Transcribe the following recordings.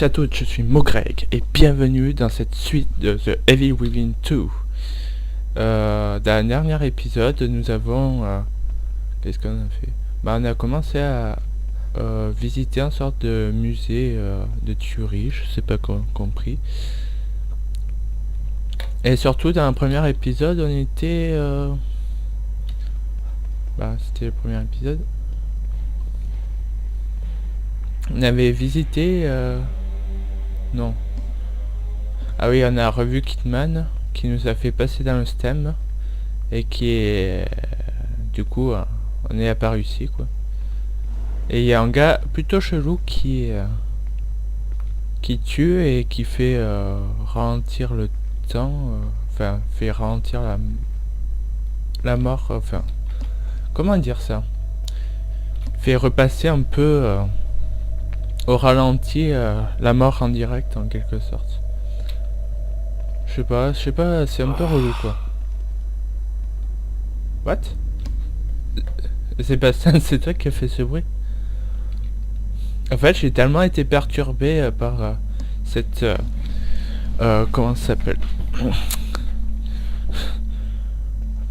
tous et à toutes, je suis Mogreg et bienvenue dans cette suite de The Evil Within 2. Dans le dernier épisode, nous avons... qu'est-ce qu'on a fait? On a commencé à visiter une sorte de musée de tuerie, je sais pas compris. Et surtout dans le premier épisode, on était... c'était le premier épisode. On avait visité... non. Ah oui, on a revu Kidman, qui nous a fait passer dans le stem, et qui est... du coup, on est apparu ici, quoi. Et il y a un gars plutôt chelou qui tue et qui fait ralentir le temps, enfin, fait ralentir la mort, enfin... Comment dire ça? Fait repasser un peu... au ralenti la mort en direct en quelque sorte. Je sais pas, c'est un peu relou quoi. What? Sébastien, c'est toi qui as fait ce bruit? En fait, j'ai tellement été perturbé par cette... comment ça s'appelle?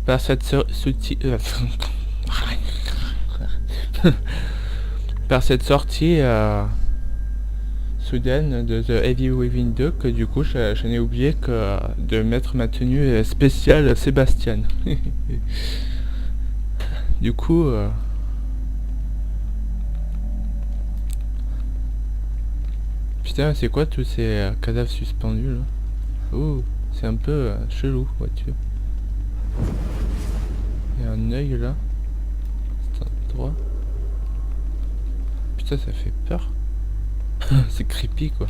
Par cette par cette sortie soudaine de The Evil Within 2 que du coup j'en ai oublié que de mettre ma tenue spéciale Sébastien. Du coup putain, c'est quoi tous ces cadavres suspendus là? Oh, c'est un peu chelou, vois-tu. Il y a un œil là, c'est un droit. Putain, ça fait peur. C'est creepy quoi.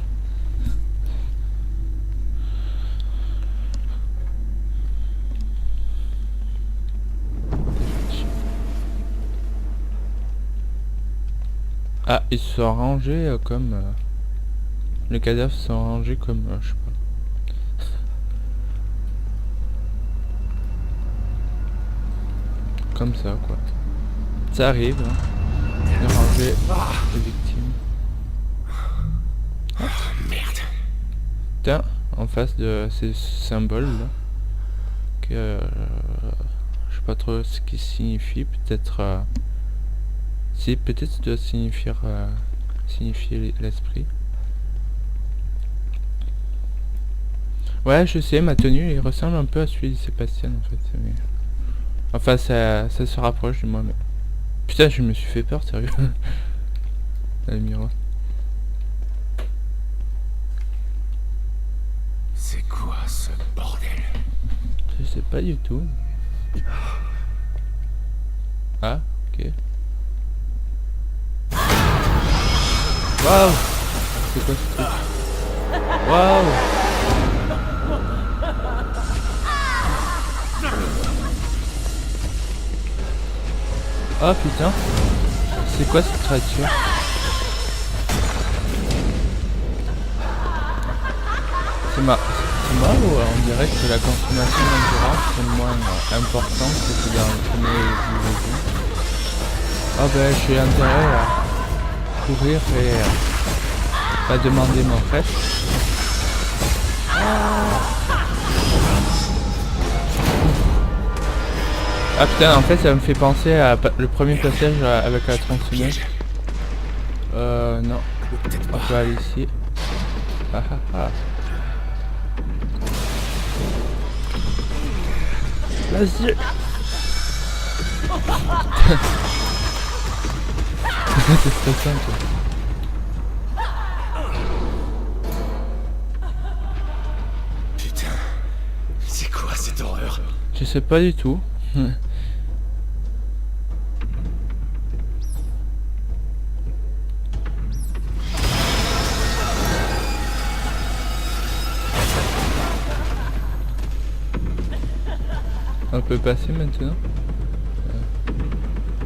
Ah, ils se sont rangés comme... les cadavres se sont rangés comme... je sais pas. Comme ça quoi. Ça arrive, hein. De ranger les victimes. Merde. Putain, en face de ces symboles là, que je sais pas trop ce qui signifie, peut-être si, peut-être ça doit signifier l'esprit. Ouais, je sais, ma tenue il ressemble un peu à celui de Sébastien en fait, mais... enfin ça se rapproche de moi, mais putain, je me suis fait peur, sérieux. Dans le miroir. C'est quoi ce bordel? Je sais pas du tout. Ah, ok. Waouh! C'est quoi ce truc? Waouh! Oh putain! C'est quoi cette créature? C'est marrant ou on dirait que la consommation d'endurance est moins importante que dans le premier niveau. Ah ben j'ai intérêt à courir et pas demander mon fait. Ah putain, en fait ça me fait penser à le premier passage avec la tronçonneuse. Non. On peut aller ici. Ah ah ah. Vas-y. C'est stressant quoi. Putain, c'est quoi cette horreur? Je sais pas du tout. On peut passer maintenant.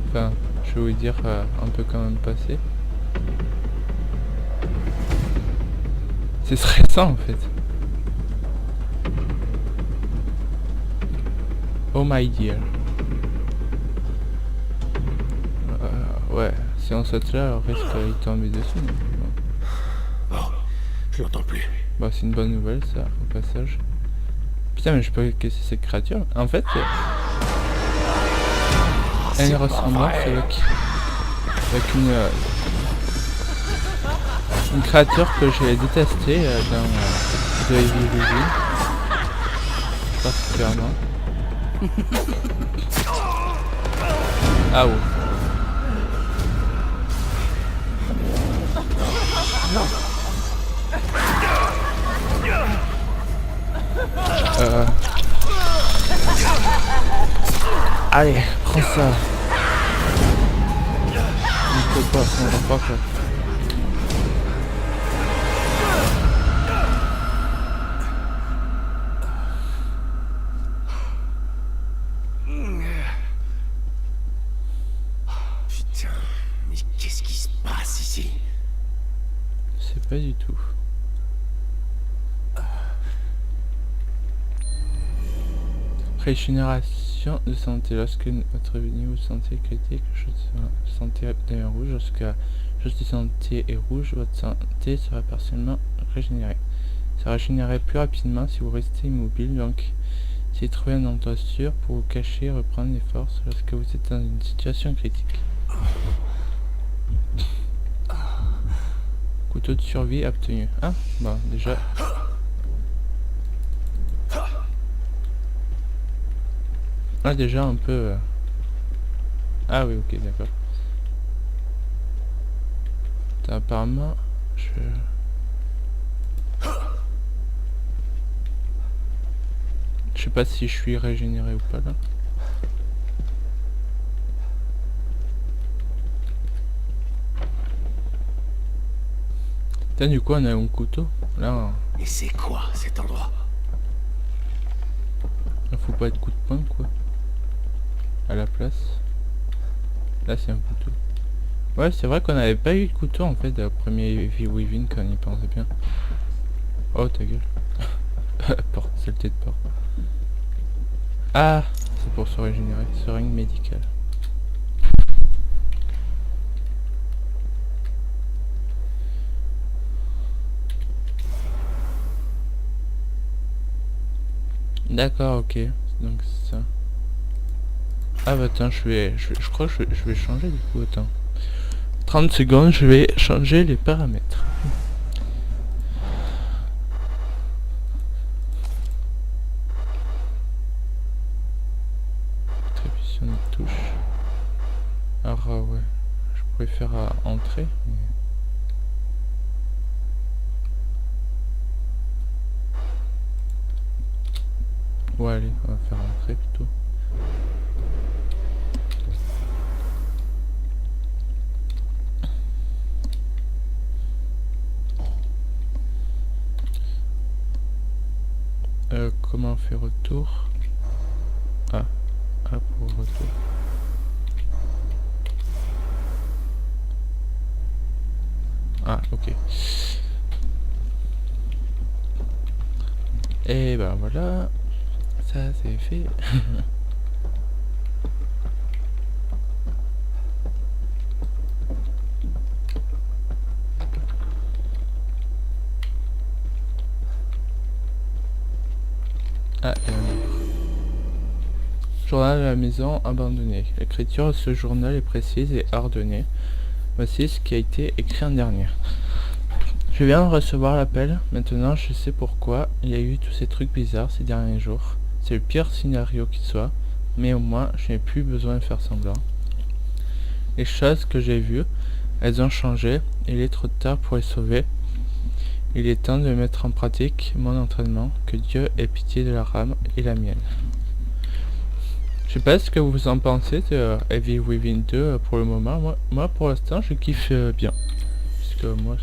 Enfin, je vais vous dire, on peut quand même passer. C'est stressant en fait. Oh my dear. Ouais, si on saute là, on risque d'y tomber dessus. Bon, Je l'entends plus. Bah c'est une bonne nouvelle ça, au passage. Putain mais je peux casser cette créature. En fait, elle ressemble avec une créature que j'ai détestée dans The Evil Within. Particulièrement. Ah ouais. Allez, prends ça. Ne peux pas, ça va pas quoi. Putain, mais qu'est-ce qui se passe ici? Je sais pas du tout. Régénération de santé. Lorsque votre niveau de santé est critique, votre santé devient rouge. Lorsque la chose de santé est rouge, votre santé sera partiellement régénérée. Ça régénérera plus rapidement si vous restez immobile, donc essayez de trouver un endroit sûr pour vous cacher et reprendre les forces lorsque vous êtes dans une situation critique. Couteau de survie obtenu. Ah, bah déjà. Ah déjà un peu... Ah oui, ok, d'accord. Apparemment, je sais pas si je suis régénéré ou pas là. Putain, du coup on a un couteau. Là, Mais c'est quoi cet endroit? faut pas être coup de poing quoi. À la place. Là c'est un couteau. Ouais c'est vrai qu'on avait pas eu de couteau en fait dans le premier Evil Within quand on y pensait bien. Oh ta gueule. Porte, saleté de porte. Ah, c'est pour se régénérer. Seringue médicale. D'accord, ok. Donc c'est ça. Ah bah attends, je crois que je vais changer du coup, attends. 30 secondes, je vais changer les paramètres. Attribution des touches. Alors ouais, je pourrais faire entrée. Mais... Ouais allez, on va faire entrée plutôt. Comment on fait retour? Ah, pour retour. Ah, ok. Et ben voilà, ça c'est fait. Ah, journal à la maison abandonnée. L'écriture de ce journal est précise et ordonnée. Voici ce qui a été écrit en dernier. Je viens de recevoir l'appel. Maintenant, je sais pourquoi il y a eu tous ces trucs bizarres ces derniers jours. C'est le pire scénario qui soit, mais au moins, je n'ai plus besoin de faire semblant. Les choses que j'ai vues, elles ont changé. Il est trop tard pour les sauver. Il est temps de mettre en pratique mon entraînement. Que Dieu ait pitié de la rame et la mienne. Je sais pas ce que vous en pensez de Evil Within 2 pour le moment. Moi pour l'instant je kiffe bien. Parce que moi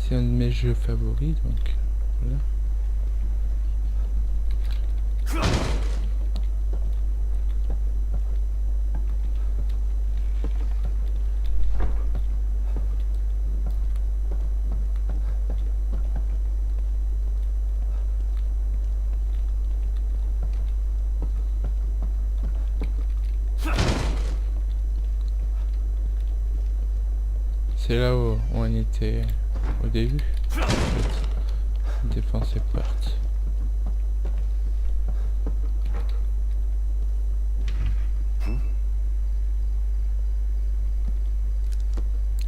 c'est un de mes jeux favoris donc voilà. C'est là où on était au début. Défoncer porte.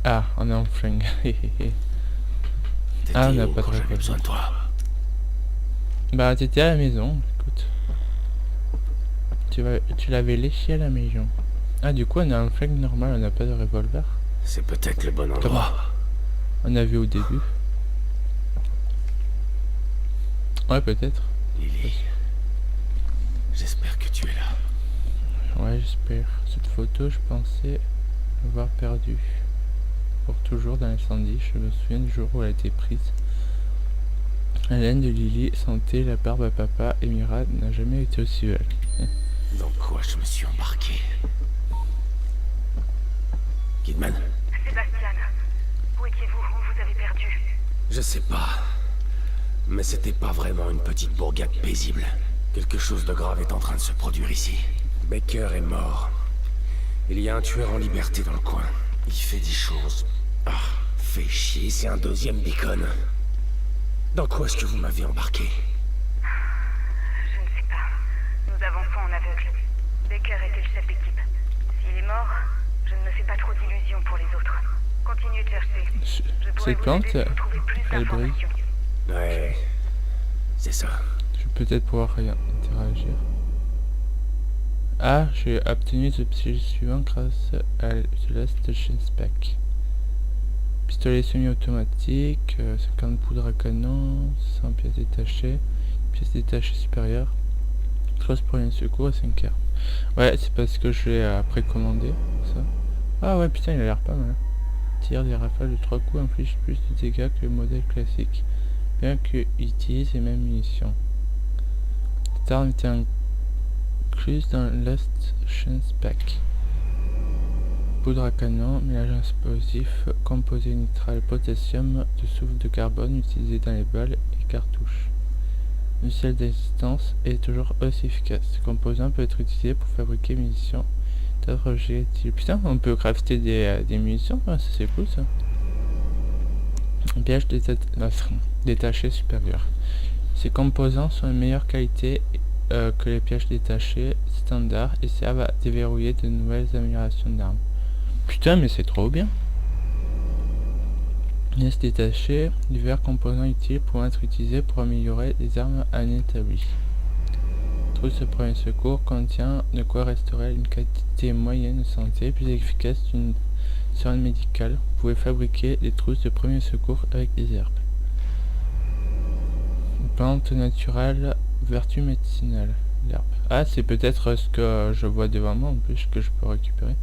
Ah, on est en flingue. Ah, on n'a pas de J'avais récolte. besoin de toi. Bah, t'étais à la maison, écoute. Tu l'avais léché à la maison. Ah, du coup, on a un flingue normal, on n'a pas de revolver. C'est peut-être le bon Comment endroit. on a vu au début. Ouais, peut-être. Lily, j'espère que tu es là. Ouais, j'espère. Cette photo, je pensais l'avoir perdue. Pour toujours dans l'incendie, je me souviens du jour où elle a été prise. La laine de Lily sentait la barbe à papa et Mira n'a jamais été aussi belle. Dans quoi je me suis embarqué? Kidman? Sébastien, où étiez-vous? On vous avait perdu. Je sais pas. Mais c'était pas vraiment une petite bourgade paisible. Quelque chose de grave est en train de se produire ici. Baker est mort. Il y a un tueur en liberté dans le coin. Il fait des choses. Ah, fait chier, c'est un deuxième beacon. Dans quoi est-ce que vous m'avez embarqué? Je ne sais pas. Nous avançons en aveugle. Baker était le chef d'équipe. S'il est mort, je ne me fais pas trop d'illusions pour les autres. Continuez de chercher. Je pourrais Cette vous plante, aider si vous trouvez plus elle brille. d'informations. Ouais, c'est ça. Je vais peut-être pouvoir interagir. Ah, j'ai obtenu le pistolet suivant grâce à Celeste Shinspec. Pistolet semi-automatique, 50 poudres à canon, 100 pièces détachées, pièces détachées supérieures, crosse pour les secours et 5 armes. Ouais, c'est parce que je l'ai précommandé, ça. Ah ouais, putain, il a l'air pas mal. Tire des rafales de 3 coups inflige plus de dégâts que le modèle classique, bien qu'il utilise les mêmes munitions. Cette arme était incluse dans Last Chance Pack. Poudre à canon, mélange explosif, composé nitral potassium de soufre de carbone utilisé dans les balles et cartouches. Le ciel d'assistance est toujours aussi efficace. Ce composant peut être utilisé pour fabriquer munitions d'autres projectiles. Putain, on peut crafter des munitions, ça c'est cool ça. Piège détaché supérieur. Ces composants sont de meilleure qualité que les pièges détachés standards et servent à déverrouiller de nouvelles améliorations d'armes. Putain, mais c'est trop bien. Pièces détachées, divers composants utiles pourront être utilisés pour améliorer les armes inétablies. Trousse de premier secours contient de quoi restaurer une qualité moyenne de santé plus efficace d'une seringue médicale. Vous pouvez fabriquer des trousses de premier secours avec des herbes. Une plante naturelle, vertu médicinale. L'herbe. Ah, c'est peut-être ce que je vois devant moi en plus que je peux récupérer.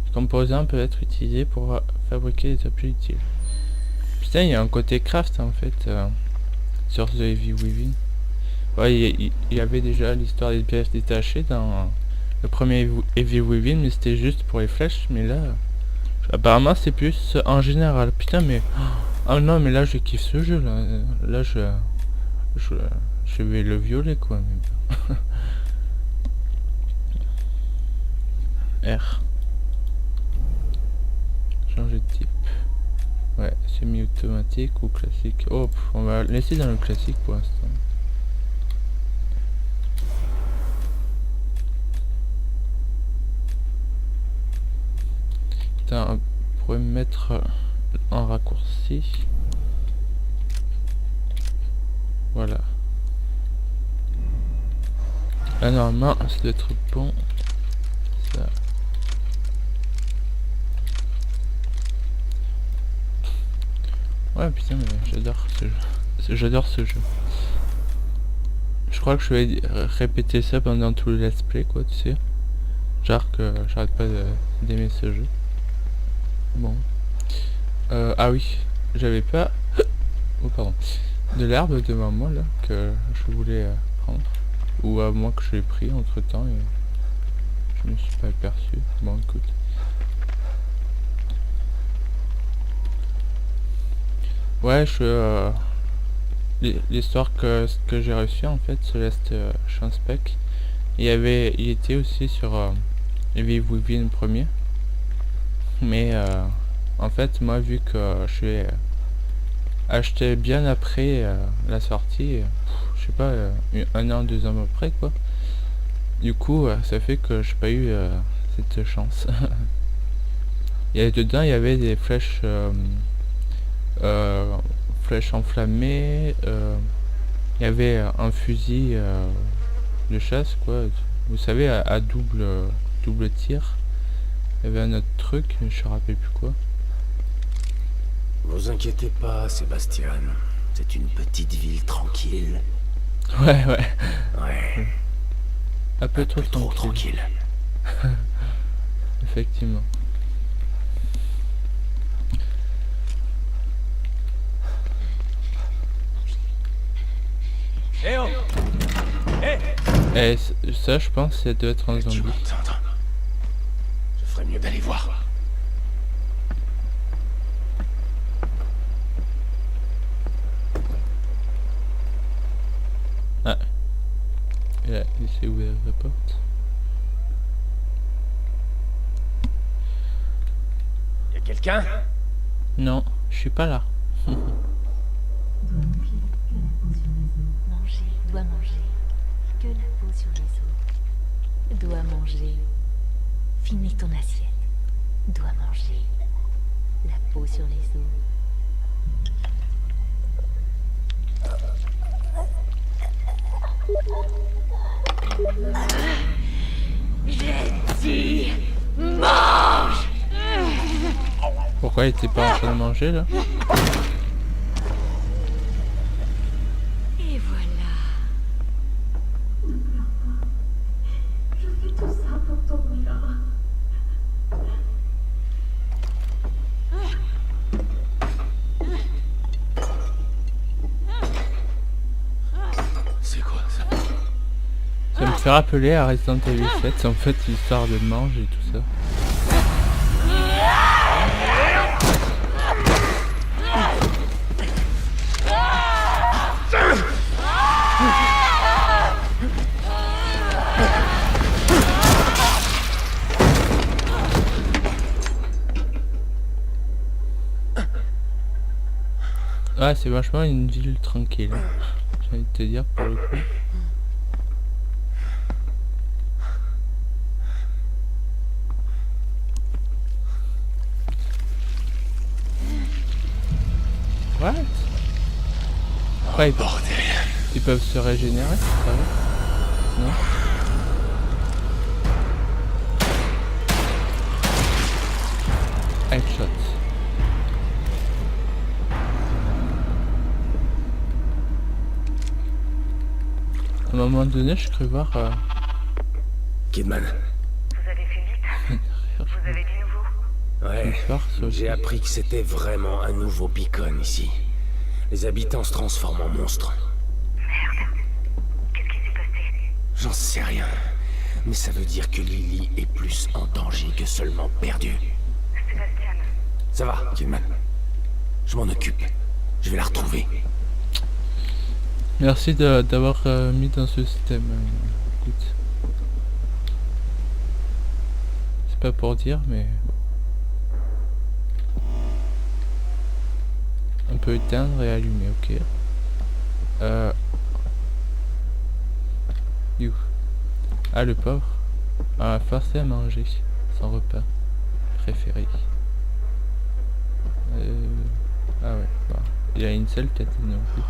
Ce composant peut être utilisé pour fabriquer des objets utiles. Putain, il y a un côté craft en fait sur The Heavy Weaving. Ouais, il y avait déjà l'histoire des pièces détachées dans le premier Heavy Weaving, mais c'était juste pour les flèches. Mais là, apparemment, c'est plus en général. Putain, mais oh non, mais là, je kiffe ce jeu là. Là, je vais le violer quoi. Mais... R. Changer de type. Ouais, semi-automatique ou classique. Oh, on va laisser dans le classique pour l'instant. Putain, on pourrait me mettre en raccourci. Voilà. Là, normalement, ça doit être bon. Ça. Ouais, putain, mais j'adore ce jeu. J'adore ce jeu. Je crois que je vais répéter ça pendant tout le let's play, quoi, tu sais. Genre que j'arrête pas d'aimer ce jeu. Bon. Ah oui, j'avais pas... Oh, pardon. De l'herbe devant moi, là, que je voulais prendre. Ou à moins que je l'ai pris entre temps et je me suis pas aperçu. Bon, écoute. Ouais, l'histoire que j'ai reçue en fait, Celeste Shinspec, il était aussi sur Heavy Weaving premier, mais en fait moi vu que je suis acheté bien après la sortie, je sais pas, 1 an, 2 ans après quoi. Du coup, ça fait que j'ai pas eu cette chance. Dedans, il y avait des flèches, flèches enflammées. Il y avait un fusil de chasse, quoi. Vous savez, à double tir. Il y avait un autre truc, mais je me rappelle plus quoi. Vous inquiétez pas, Sébastien. C'est une petite ville tranquille. Ouais. Ouais. Un peu trop tranquille. Effectivement. Eh oh! Et ça, je pense, ça doit être un Tu zombie. m'entends? Je ferais mieux d'aller voir. Ah. Il s'est ouvert la porte. Y'a quelqu'un? Non, je suis pas là. Manger, doit manger. Que la peau sur les os. Doit manger. Finis ton assiette. Doit manger. La peau sur les os. J'ai dit mange. Pourquoi il était pas en train de manger là? Et voilà. Je fais tout ça pour ton bien. C'est quoi ça? Ça me fait rappeler à Resident Evil 7, en fait, l'histoire de manger et tout ça. Ouais, c'est vachement une ville tranquille. J'ai envie de te dire pour le coup. What? Ouais, Bordel. ils peuvent se régénérer, c'est pas vrai? Non? Headshot. À un moment donné, je cru voir... Kidman. Vous avez fait vite. Vous avez du nouveau. Ouais. Bonsoir, Sophie. J'ai appris que c'était vraiment un nouveau beacon ici. Les habitants se transforment en monstres. Merde. Qu'est-ce qui s'est passé? J'en sais rien. Mais ça veut dire que Lily est plus en danger que seulement perdue. Sébastien, Ça va, Kidman. Je m'en occupe. Je vais la retrouver. Merci d'avoir mis dans ce système. Écoute. C'est pas pour dire, mais... On peut éteindre et allumer, ok. You. Ah, le pauvre. Ah, forcé à manger son repas préféré. Ah ouais, bah, il a une seule tête non plus.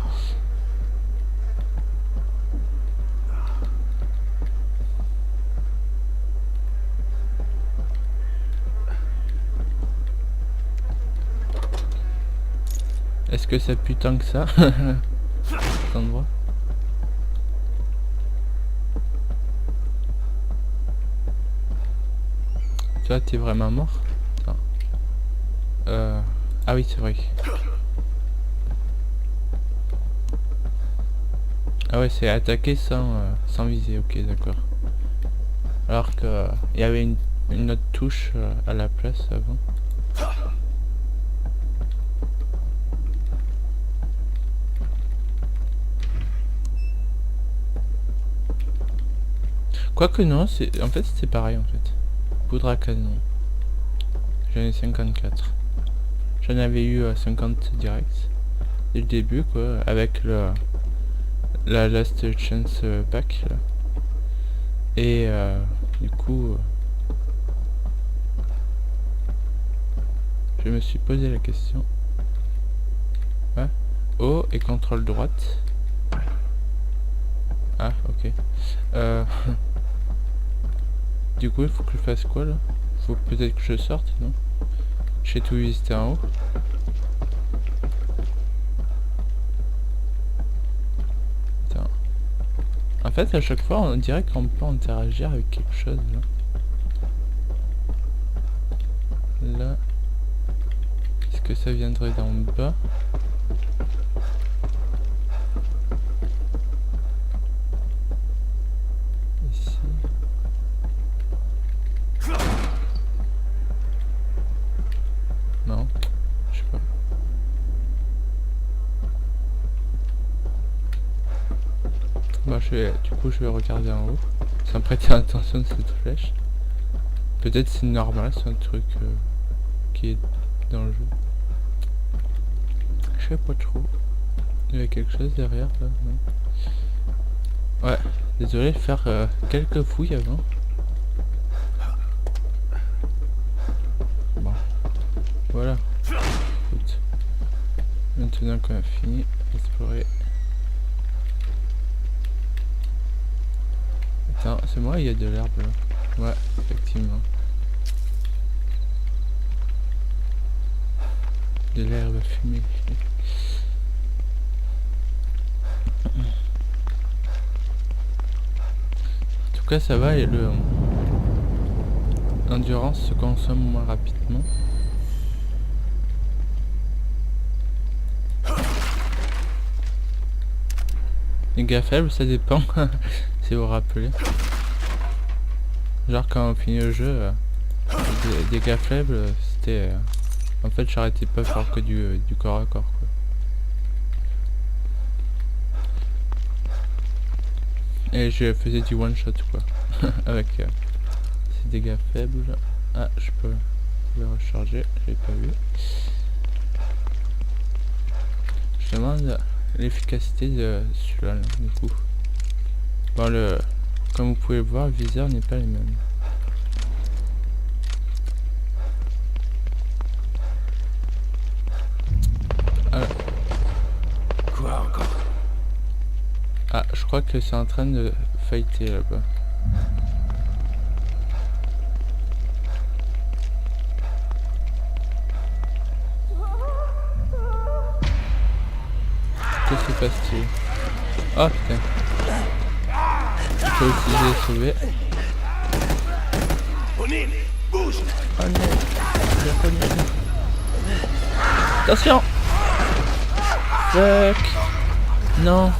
Est-ce que ça pue tant que ça cet endroit? Toi, t'es vraiment mort? Non. Ah oui, c'est vrai. Ah ouais, c'est attaquer sans viser, ok, d'accord. Alors que il y avait une autre touche à la place avant. Quoique non, en fait c'est pareil en fait. Poudre à canon. J'en ai 54. J'en avais eu 50 direct. dès le début quoi, avec la Last Chance pack là. Et du coup je me suis posé la question. Ah, O et contrôle droite. Ah ok. Du coup il faut que je fasse quoi là? Faut peut-être que je sorte, non? J'ai tout visité en haut. Attends. En fait à chaque fois on dirait qu'on peut interagir avec quelque chose là. Là. Est-ce que ça viendrait d'en bas? Ici. Non, je sais pas. Bon, du coup je vais regarder en haut, sans prêter attention à cette flèche. Peut-être c'est normal, c'est un truc qui est dans le jeu. Je sais pas trop. Il y a quelque chose derrière là, non? Ouais, désolé de faire quelques fouilles avant. Bon, voilà. Écoute. Maintenant qu'on a fini d'explorer. Attends, c'est moi, il y a de l'herbe là. Ouais, effectivement. De l'herbe fumée. En tout cas ça va et l'endurance se consomme moins rapidement. Les gars faibles ça dépend. Si vous vous rappelez. Genre quand on finit le jeu, des gars faibles c'était... en fait j'arrêtais pas de faire que du corps à corps quoi. Et je faisais du one shot quoi. Avec ces dégâts faibles. Ah je peux le recharger, j'ai pas vu. Je demande l'efficacité de celui-là du coup. Bon comme vous pouvez le voir le viseur n'est pas le même. Alors. Quoi encore? Ah, je crois que c'est en train de fighter là-bas. Qu'est-ce qui se passe-t-il? Oh putain. Il faut utiliser sauver. Bouge! Oh non, j'ai reconnu. Attention! Fuck! Non!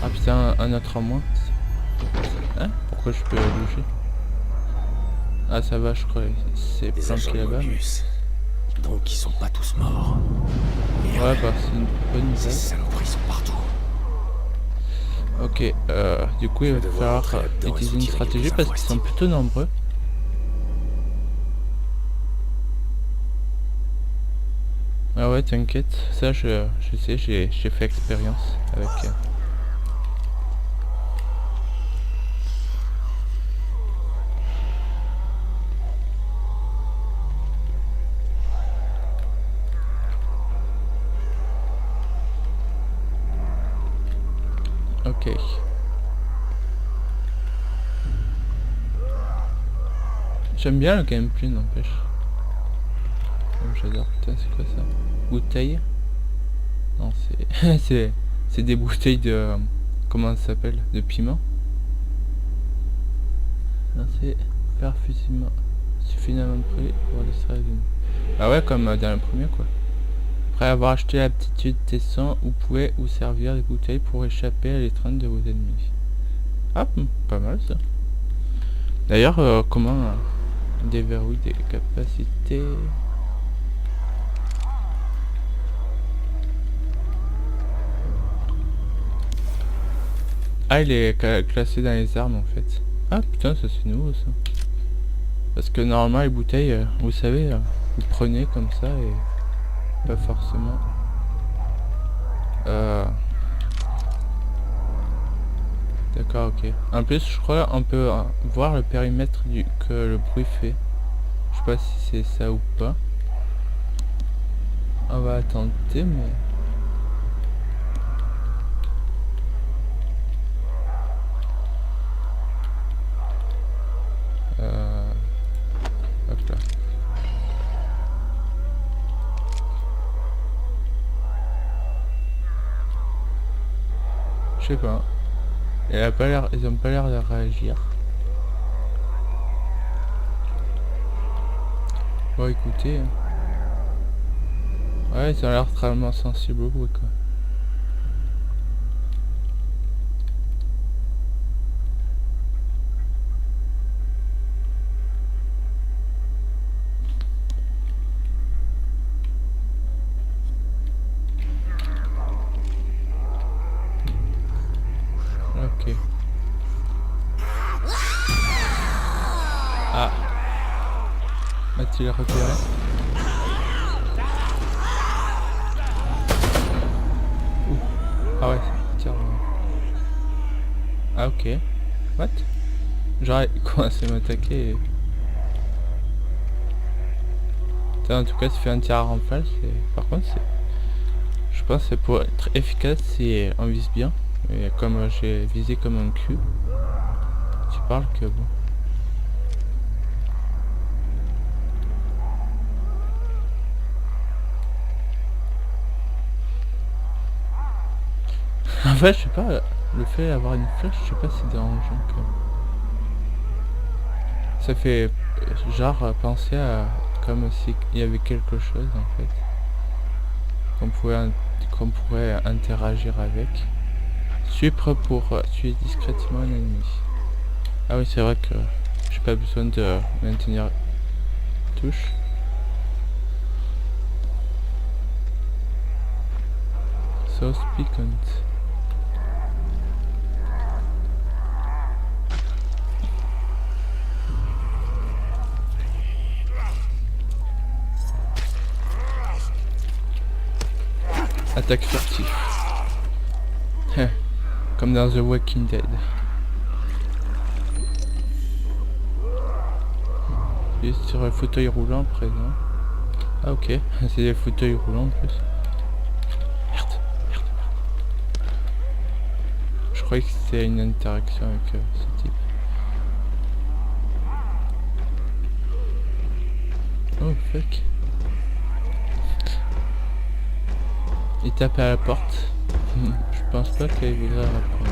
Ah putain, un autre en moins. Hein? Pourquoi je peux bouger? Ah ça va, je crois. C'est planqué là-bas. Mais... donc ils sont pas tous morts. Ouais, bah c'est une bonne Ces nouvelle. saloperies sont partout. Ok, du coup il va falloir utiliser une stratégie parce qu'ils sont plutôt nombreux. Ah ouais, t'inquiète, ça je sais, j'ai fait expérience avec... Ok. J'aime bien le gameplay, n'empêche. J'adore. Putain, c'est quoi ça? Bouteille? Non, c'est... c'est des bouteilles de... comment ça s'appelle? De piment? Non, c'est... perfusément... suffisamment près pour l'extraire d'une... Ah ouais, comme dans le premier, quoi. Après avoir acheté l'aptitude testant, vous pouvez vous servir des bouteilles pour échapper à l'étreinte de vos ennemis. Ah, pas mal ça. D'ailleurs, comment déverrouiller des capacités? Ah, il est classé dans les armes en fait. Ah putain, ça c'est nouveau ça. Parce que normalement les bouteilles, vous savez, vous prenez comme ça et pas forcément. D'accord, ok. En plus, je crois on peut voir le périmètre que le bruit fait. Je sais pas si c'est ça ou pas. On va tenter, mais... Hop là. Je sais pas. Elle a pas l'air, ils ont pas l'air de réagir. Bon, écoutez. Ouais, ils ont l'air extrêmement sensibles au bruit, quoi. Ok. Ah. A-t-il repéré? Ouh. Ah ouais, tiens. Ah ok. What? Genre, il commence à m'attaquer et... En tout cas, ça fait un tir à rafale. Par contre, je pense que pour être efficace, si on vise bien. Et comme j'ai visé comme un cul, tu parles que bon. En fait, je sais pas, le fait d'avoir une flèche, je sais pas si c'est dérangeant que... Ça fait genre penser à comme s'il y avait quelque chose en fait. Qu'on pourrait interagir avec. Supre pour tuer discrètement un ennemi. Ah oui, c'est vrai que j'ai pas besoin de maintenir touche. Sauce piquante. Attaque furtif. Comme dans The Walking Dead. Juste sur le fauteuil roulant présent. Ah ok, c'est des fauteuils roulants en plus. Merde. Je croyais que c'était une interaction avec ce type. Oh fuck. Il tape à la porte. Je pense pas qu'il voudrait répondre.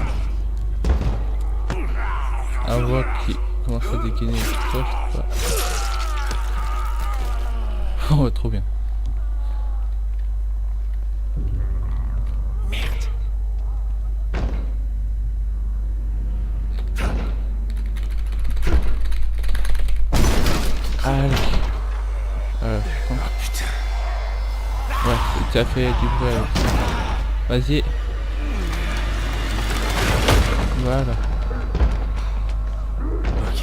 Un voix qui commence à dégainer le je sais pas. Oh, trop bien. Merde. Allez. Putain. Ouais, ça fait du bruit. Vas-y. Voilà. Ok.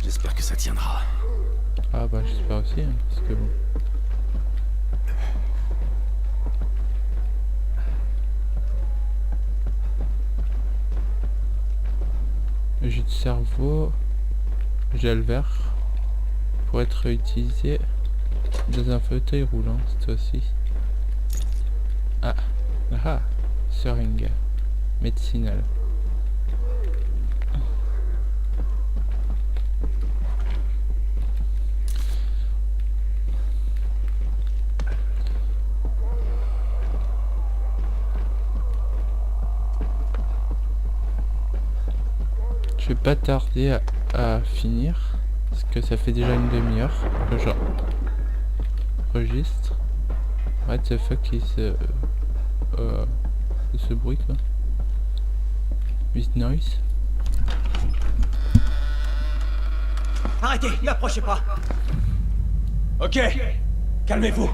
J'espère que ça tiendra. Ah bah j'espère aussi, hein, parce que bon. Le jus de cerveau, gel vert, pour être utilisé dans un fauteuil roulant, cette fois-ci. Ah, seringue médicinale. Je vais pas tarder à finir parce que ça fait déjà une demi-heure que j'enregistre. What the fuck is ce bruit quoi? With noise. Arrêtez, n'approchez pas. Ok, calmez-vous.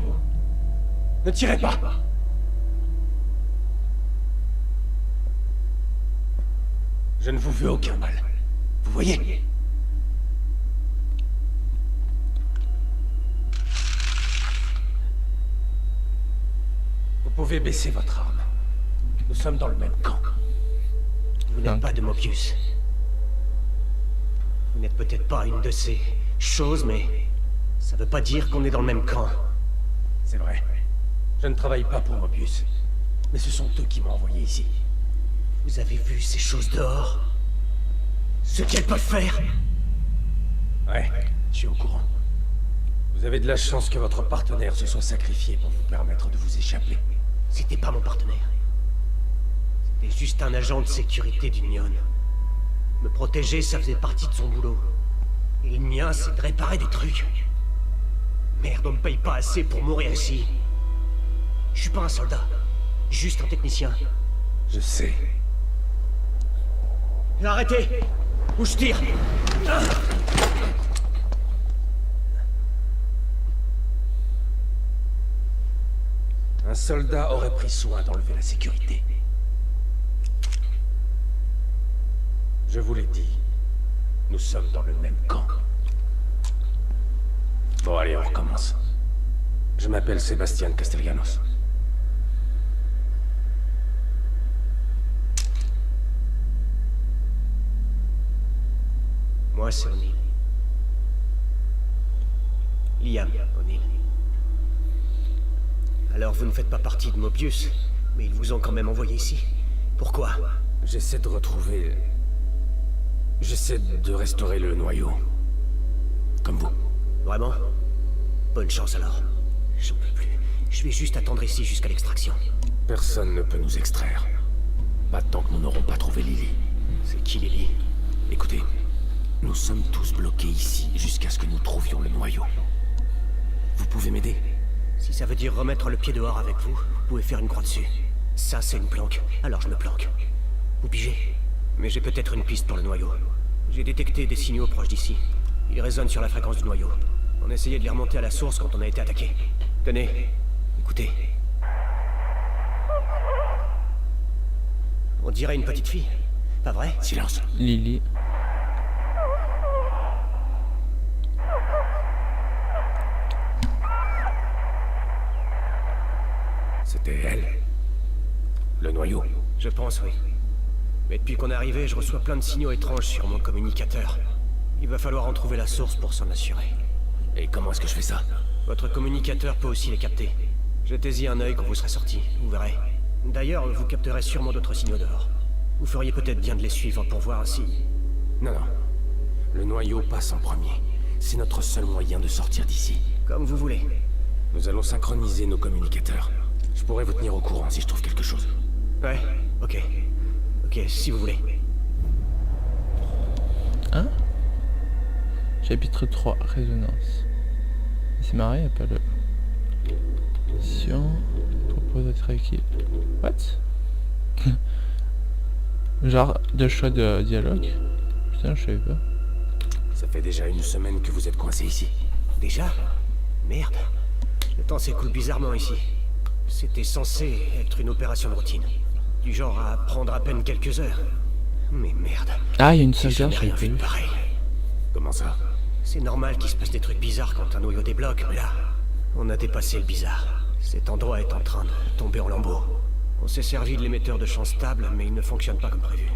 Ne tirez pas. Je ne vous veux aucun mal. Vous voyez? Vous pouvez baisser votre arme. Nous sommes dans le même camp. Vous n'êtes pas de Mobius. Vous n'êtes peut-être pas une de ces choses, mais ça veut pas dire qu'on est dans le même camp. C'est vrai. Je ne travaille pas pour Mobius. Mais ce sont eux qui m'ont envoyé ici. Vous avez vu ces choses dehors? Ce qu'elles peuvent faire? Ouais, je suis au courant. Vous avez de la chance que votre partenaire se soit sacrifié pour vous permettre de vous échapper. C'était pas mon partenaire. C'était juste un agent de sécurité d'Union. Me protéger, ça faisait partie de son boulot. Et le mien, c'est de réparer des trucs. Merde, on me paye pas assez pour mourir ici. Je suis pas un soldat, juste un technicien. Je sais. Arrêtez! Ou je tire! Un soldat aurait pris soin d'enlever la sécurité. Je vous l'ai dit, nous sommes dans le même camp. Bon, allez, on recommence. Je m'appelle Sébastien Castellanos. Moi, c'est O'Neill. Liam O'Neill. Alors, vous ne faites pas partie de Mobius, mais ils vous ont quand même envoyé ici. Pourquoi? J'essaie de retrouver... J'essaie de restaurer le noyau. Comme vous. Vraiment? Bonne chance alors. J'en peux plus. Je vais juste attendre ici jusqu'à l'extraction. Personne ne peut nous extraire. Pas tant que nous n'aurons pas trouvé Lily. C'est qui Lily? Écoutez, nous sommes tous bloqués ici jusqu'à ce que nous trouvions le noyau. Vous pouvez m'aider? Si ça veut dire remettre le pied dehors avec vous, vous pouvez faire une croix dessus. Ça, c'est une planque. Alors je me planque. Vous pigez? Mais j'ai peut-être une piste pour le noyau. J'ai détecté des signaux proches d'ici. Ils résonnent sur la fréquence du noyau. On essayait de les remonter à la source quand on a été attaqué. Tenez, écoutez. On dirait une petite fille. Pas vrai? Silence. Lily. C'était elle. Le noyau. Je pense, oui. Mais depuis qu'on est arrivé, je reçois plein de signaux étranges sur mon communicateur. Il va falloir en trouver la source pour s'en assurer. Et comment est-ce que je fais ça? Votre communicateur peut aussi les capter. Jetez-y un œil quand vous serez sorti, vous verrez. D'ailleurs, vous capterez sûrement d'autres signaux dehors. Vous feriez peut-être bien de les suivre pour voir si... Non, non. Le noyau passe en premier. C'est notre seul moyen de sortir d'ici. Comme vous voulez. Nous allons synchroniser nos communicateurs. Je pourrais vous tenir au courant si je trouve quelque chose. Ouais, ok. Ok, si vous voulez. Hein? Chapitre 3, résonance. C'est marré, y a pas le... Mission... Propose d'être équipe. What? Genre de choix de dialogue? Putain, je savais pas. Ça fait déjà une semaine que vous êtes coincé ici. Déjà? Merde. Le temps s'écoule bizarrement ici. C'était censé être une opération de routine. Du genre à prendre à peine quelques heures. Mais merde. Ah, il y a une J'ai sauvegarde, jamais rien vu de pareil. Comment ça? C'est normal qu'il se passe des trucs bizarres quand un noyau débloque, mais là, on a dépassé le bizarre. Cet endroit est en train de tomber en lambeaux. On s'est servi de l'émetteur de champ stable, mais il ne fonctionne pas comme prévu.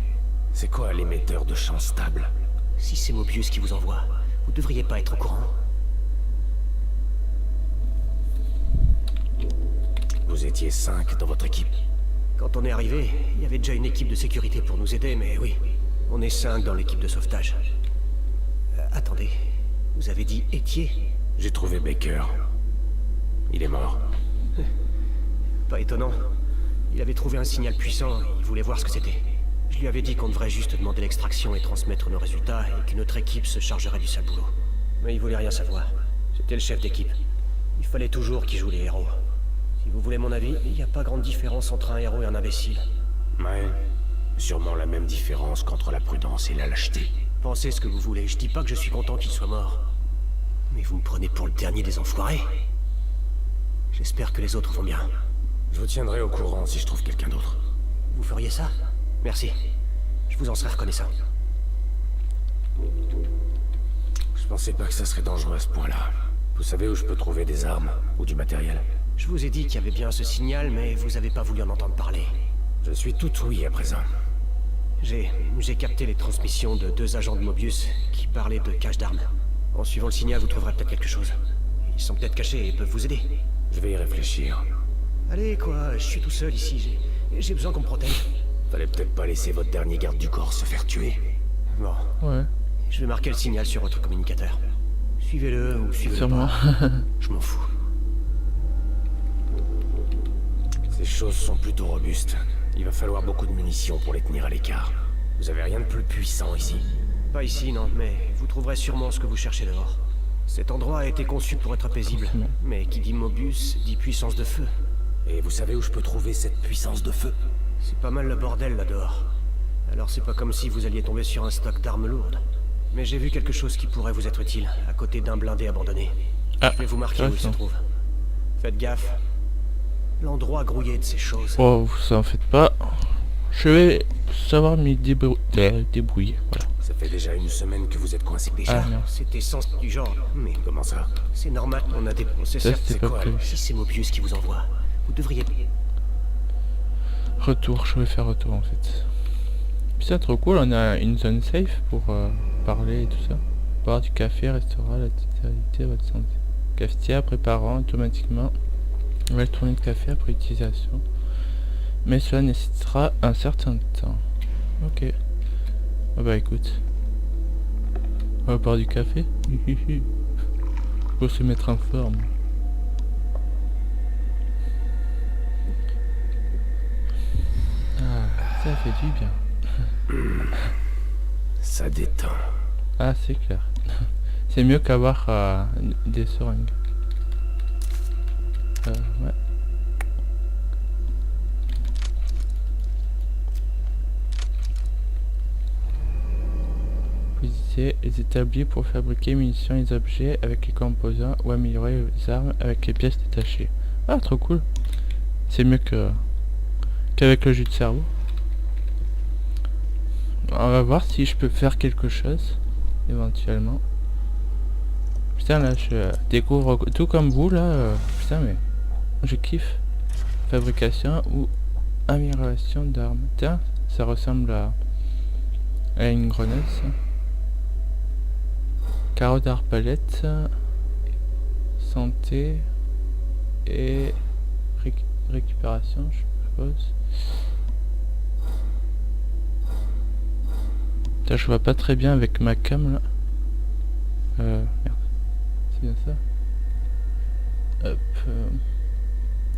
C'est quoi l'émetteur de champ stable? Si c'est Mobius qui vous envoie, vous devriez pas être au courant. Vous étiez 5 dans votre équipe. Quand on est arrivé, il y avait déjà une équipe de sécurité pour nous aider, mais oui, on est 5 dans l'équipe de sauvetage. Attendez, vous avez dit Étier? J'ai trouvé Baker. Il est mort. Pas étonnant. Il avait trouvé un signal puissant, il voulait voir ce que c'était. Je lui avais dit qu'on devrait juste demander l'extraction et transmettre nos résultats, et que notre équipe se chargerait du sale boulot. Mais il voulait rien savoir. C'était le chef d'équipe. Il fallait toujours qu'il joue les héros. Si vous voulez mon avis, il n'y a pas grande différence entre un héros et un imbécile. Ouais. Sûrement la même différence qu'entre la prudence et la lâcheté. Pensez ce que vous voulez, je dis pas que je suis content qu'il soit mort. Mais vous me prenez pour le dernier des enfoirés. J'espère que les autres vont bien. Je vous tiendrai au courant si je trouve quelqu'un d'autre. Vous feriez ça? Merci. Je vous en serais reconnaissant. Je pensais pas que ça serait dangereux à ce point-là. Vous savez où je peux trouver des armes ou du matériel? Je vous ai dit qu'il y avait bien ce signal, mais vous avez pas voulu en entendre parler. Je suis tout oui à présent. J'ai capté les transmissions de 2 agents de Mobius qui parlaient de cache d'armes. En suivant le signal, vous trouverez peut-être quelque chose. Ils sont peut-être cachés et peuvent vous aider. Je vais y réfléchir. Allez, quoi, je suis tout seul ici. J'ai besoin qu'on me protège. Fallait peut-être pas laisser votre dernier garde du corps se faire tuer. Bon, Ouais, je vais marquer le signal sur votre communicateur. Suivez-le ou suivez-le sûrement. pas. Je m'en fous. Ces choses sont plutôt robustes. Il va falloir beaucoup de munitions pour les tenir à l'écart. Vous avez rien de plus puissant ici. Pas ici, non, mais vous trouverez sûrement ce que vous cherchez dehors. Cet endroit a été conçu pour être paisible. Forcément. Mais qui dit Mobius, dit puissance de feu. Et vous savez où je peux trouver cette puissance de feu? C'est pas mal le bordel là dehors. Alors c'est pas comme si vous alliez tomber sur un stock d'armes lourdes. Mais j'ai vu quelque chose qui pourrait vous être utile, à côté d'un blindé abandonné. Ah, Je vais vous marquer où il se intéressant. trouve. Faites gaffe. L'endroit grouillé de ces choses. Oh, ça en fait pas. Je vais savoir m'y débrouiller. Voilà. Ça fait déjà une semaine que vous êtes coincé déjà. Ah non. C'était sens du genre, mais Comment ça? c'est normal, on a des Ça, processeurs. c'était c'est pas quoi, prévu. Si c'est Mobius qui vous envoie, vous devriez... Retour, je vais faire retour en fait. Putain, trop cool, on a une zone safe pour parler et tout ça. Boire du café, restaurant, la totalité de votre santé. Cafetière préparant automatiquement la tournée de café après utilisation. Mais cela nécessitera un certain temps. Ok. Ah bah écoute. On va boire du café. Pour se mettre en forme. Ah, ça fait du bien. Ça détend. Ah, c'est clair. C'est mieux qu'avoir des seringues. Ouais. Utiliser les établis pour fabriquer munitions et des objets avec les composants ou améliorer les armes avec les pièces détachées. Ah, trop cool. C'est mieux qu'avec le jus de cerveau. On va voir si je peux faire quelque chose éventuellement. Putain, là je découvre tout comme vous là. Putain, mais je kiffe. Fabrication ou amélioration d'armes. Tiens, ça ressemble à une grenade ça. Carreau d'arbalète, santé et récupération, je suppose. Putain, je vois pas très bien avec ma cam là. Merde. C'est bien ça. Hop.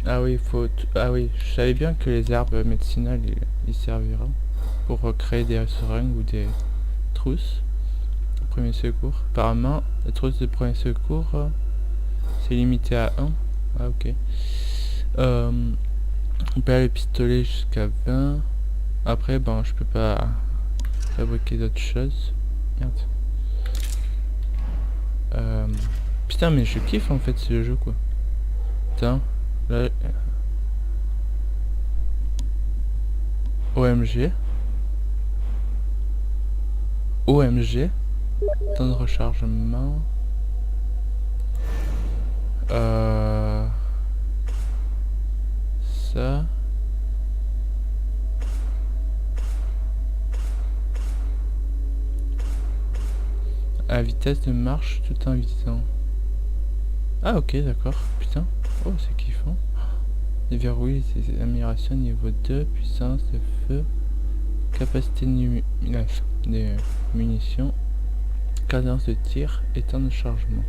Ah oui, ah oui, je savais bien que les herbes médicinales ils serviront pour créer des seringues ou des trousses. Premier secours. Apparemment, la trousse de premier secours, c'est limité à 1. Ah ok. On peut aller le pistolet jusqu'à 20. Après, bon, je peux pas fabriquer d'autres choses. Merde. Putain, mais je kiffe en fait ce jeu quoi. Putain, là... OMG. OMG. Temps de rechargement. Ça. À vitesse de marche tout en visant. Ah ok, d'accord. Putain. Oh, c'est kiffant. Déverrouiller ses améliorations niveau 2, puissance de feu, capacité de munitions, cadence de tir et temps de chargement.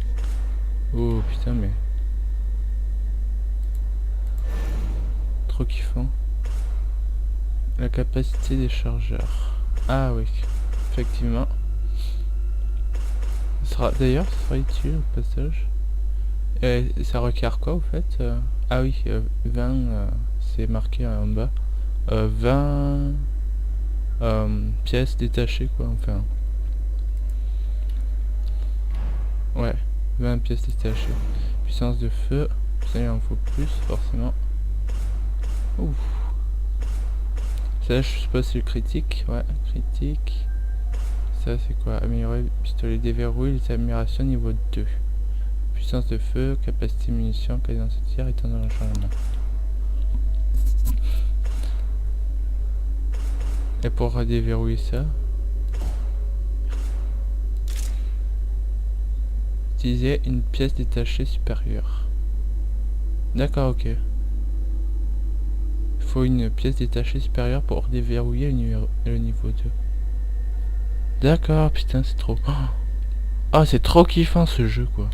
Oh putain, mais trop kiffant. La capacité des chargeurs. Ah oui, effectivement. D'ailleurs, ça sera utile au passage. Et ça requiert quoi au fait? Ah oui, 20, c'est marqué en bas. 20 pièces détachées quoi, enfin. Ouais, 20 pièces détachées. Puissance de feu, ça il en faut plus forcément. Ouf. Ça je sais pas si c'est le critique, ouais, critique. Ça c'est quoi? Améliorer le pistolet déverrouille les améliorations niveau 2. puissance de feu, capacité munitions, cadence de tir et temps de rechargement. Et pour déverrouiller ça, utiliser une pièce détachée supérieure. D'accord, ok. Il faut une pièce détachée supérieure pour déverrouiller le niveau 2. D'accord, putain, c'est trop... Oh, c'est trop kiffant ce jeu, quoi.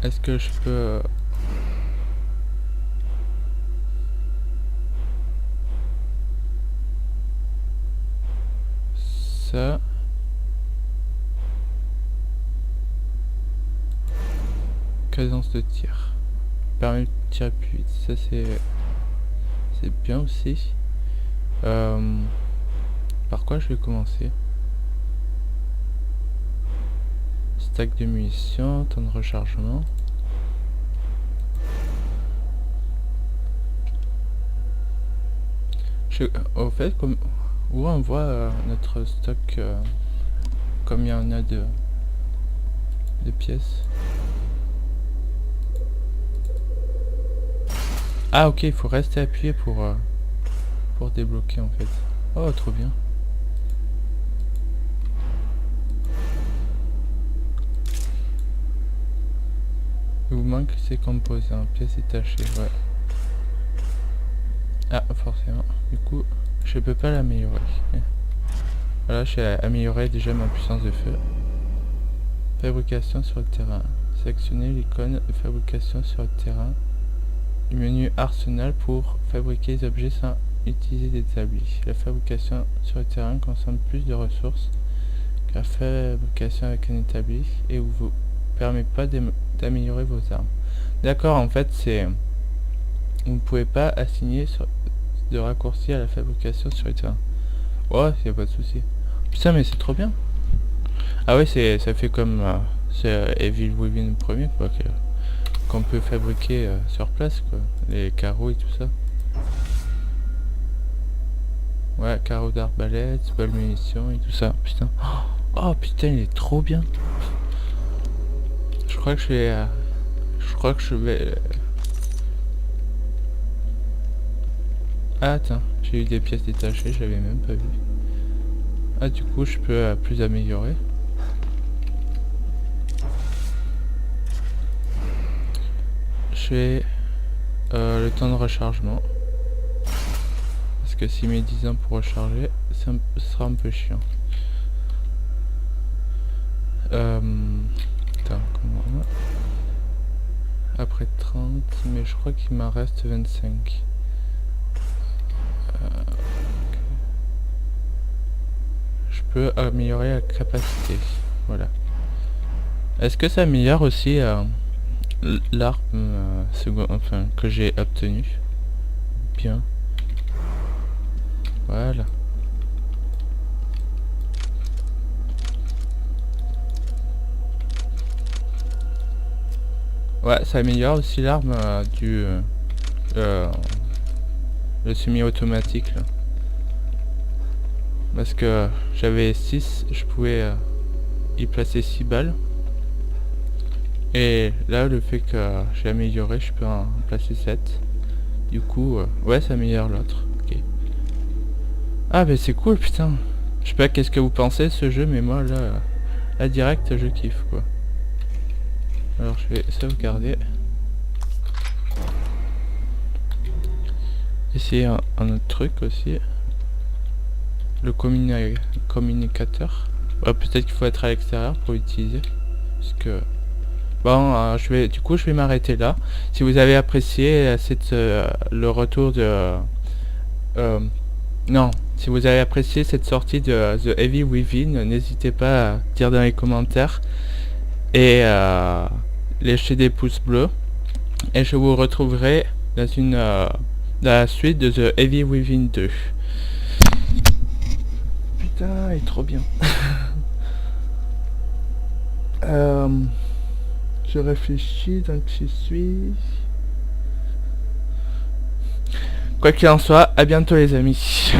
Est-ce que je peux... Ça... Cadence de tir. Permet de tirer plus vite. Ça, c'est bien aussi. Par quoi je vais commencer? Stack de munitions, temps de rechargement. Au fait, comme où on voit notre stock, combien on a de pièces. Ah ok, il faut rester appuyé pour débloquer en fait. Oh, trop bien. Il vous manque ces composants, pièces détachées, ouais. Ah, forcément. Du coup, je peux pas l'améliorer. Voilà, j'ai amélioré déjà ma puissance de feu. Fabrication sur le terrain. Sélectionnez l'icône de fabrication sur le terrain. Du menu arsenal pour fabriquer des objets sans utiliser des établis. La fabrication sur le terrain consomme plus de ressources que la fabrication avec un établi et vous permet pas d'améliorer vos armes. D'accord, en fait c'est... Vous ne pouvez pas assigner de raccourci à la fabrication sur le terrain. Ouais, y a pas de souci. Putain, mais c'est trop bien. Ah ouais, ça fait comme c'est Evil Within premier quoi, qu'on peut fabriquer sur place quoi, les carreaux et tout ça. Ouais, carreaux d'arbalète, balles munitions et tout ça. Putain. Oh putain, il est trop bien. Je crois que je vais Ah attends, j'ai eu des pièces détachées, je l'avais même pas vu. Ah du coup je peux plus améliorer. Je fais le temps de rechargement. Parce que s'il met 10 ans pour recharger, ça sera un peu chiant. Attends, comment... Après 30, mais je crois qu'il m'en reste 25. Je peux améliorer la capacité. Voilà. Est-ce que ça améliore aussi l'arme enfin, que j'ai obtenue? Bien. Voilà. Ouais, ça améliore aussi l'arme le semi-automatique là. Parce que j'avais 6, je pouvais y placer 6 balles. Et là, le fait que j'ai amélioré, je peux en placer 7. Du coup, ouais, ça améliore l'autre. Ok. Ah, mais c'est cool, putain. Je sais pas qu'est-ce que vous pensez de ce jeu, mais moi, là direct, je kiffe, quoi. Alors, je vais sauvegarder. Essayer un autre truc aussi. Le communicateur. Ouais, peut-être qu'il faut être à l'extérieur pour l'utiliser. Parce que... Bon, du coup, je vais m'arrêter là. Si vous avez apprécié le retour de... non, si vous avez apprécié cette sortie de The Evil Within, n'hésitez pas à dire dans les commentaires. Et lâcher des pouces bleus. Et je vous retrouverai dans la suite de The Evil Within 2. Putain, il est trop bien. Je réfléchis, donc j'y suis. Quoi qu'il en soit, à bientôt les amis.